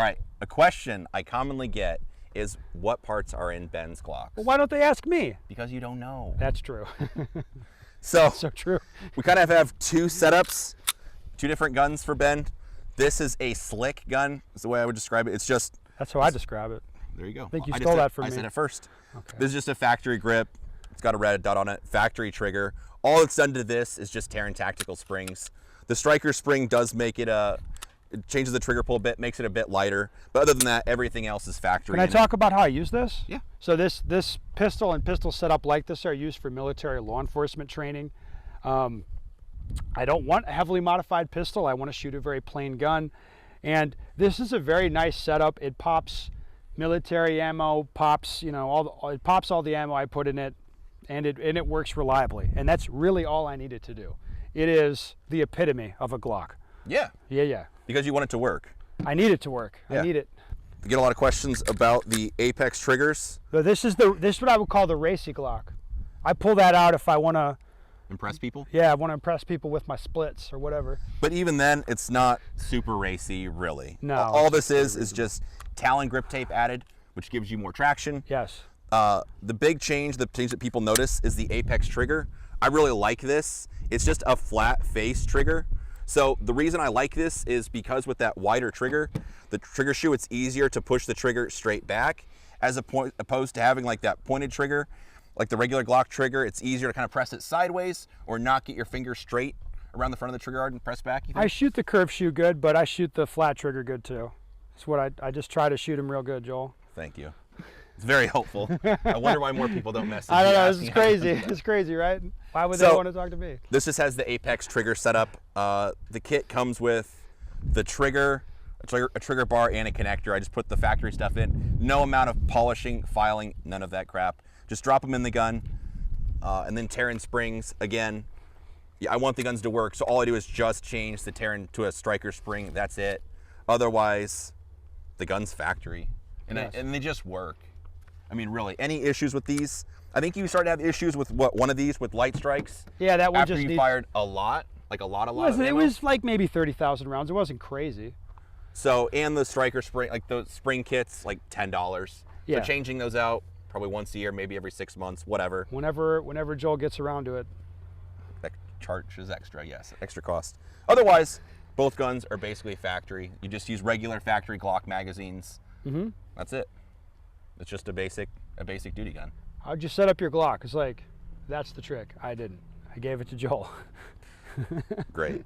All right, a question I commonly get is what parts are in Ben's Glocks? Well, why don't they ask me? Because you don't know. That's true. So, That's so true. We kind of have two setups, two different guns for Ben. This is a slick gun, is the way I would describe it. It's just... That's how I describe it. There you go. I think you stole that from me. I said it first. Okay. This is just a factory grip. It's got a red dot on it, factory trigger. All it's done to this is just Taran Tactical Springs. The striker spring does make it it changes the trigger pull a bit, makes it a bit lighter. But other than that, everything else is factory. Can I talk about how I use this? Yeah. So this pistol and pistol setup like this are used for military law enforcement training. I don't want a heavily modified pistol. I want to shoot a very plain gun. And this is a very nice setup. It pops military ammo, pops, you know, it pops all the ammo I put in it, and it works reliably. And that's really all I needed to do. It is the epitome of a Glock. Yeah. Yeah. Because you want it to work. I need it to work. Yeah. I need it. We get a lot of questions about the Apex triggers. So this is what I would call the racy Glock. I pull that out if I want to impress people? Yeah, I want to impress people with my splits or whatever. But even then, it's not super racy, really. No. All this is just Talon grip tape added, which gives you more traction. Yes. The big change, the change that people notice is the Apex trigger. I really like this. It's just a flat face trigger. So the reason I like this is because with that wider trigger, the trigger shoe, it's easier to push the trigger straight back as opposed to having like that pointed trigger. Like the regular Glock trigger, it's easier to kind of press it sideways or not get your finger straight around the front of the trigger guard and press back. I shoot the curved shoe good, but I shoot the flat trigger good too. That's what I just try to shoot them real good, Joel. Thank you. It's very helpful. I wonder why more people don't message. I don't know. This is crazy. It's crazy, right? Why would they want to talk to me? This just has the Apex trigger setup. The kit comes with the trigger, a trigger bar, and a connector. I just put the factory stuff in. No amount of polishing, filing, none of that crap. Just drop them in the gun, and then Taran springs. Again, yeah, I want the guns to work, so all I do is just change the Taran to a striker spring. That's it. Otherwise, the gun's factory, and, yes. And they just work. I mean, really, any issues with these? I think you started to have issues with one of these with light strikes. Yeah, that one after just you fired a lot, like a lot of ammo. It was like maybe 30,000 rounds. It wasn't crazy. So, and the striker spring, like the spring kits, like $10. Yeah. So changing those out probably once a year, maybe every 6 months, whatever. Whenever Joel gets around to it. That charge is extra, yes, extra cost. Otherwise, both guns are basically factory. You just use regular factory Glock magazines. Mm-hmm. That's it. It's just a basic duty gun. How'd you set up your Glock? It's like, that's the trick. I didn't. I gave it to Joel. Great.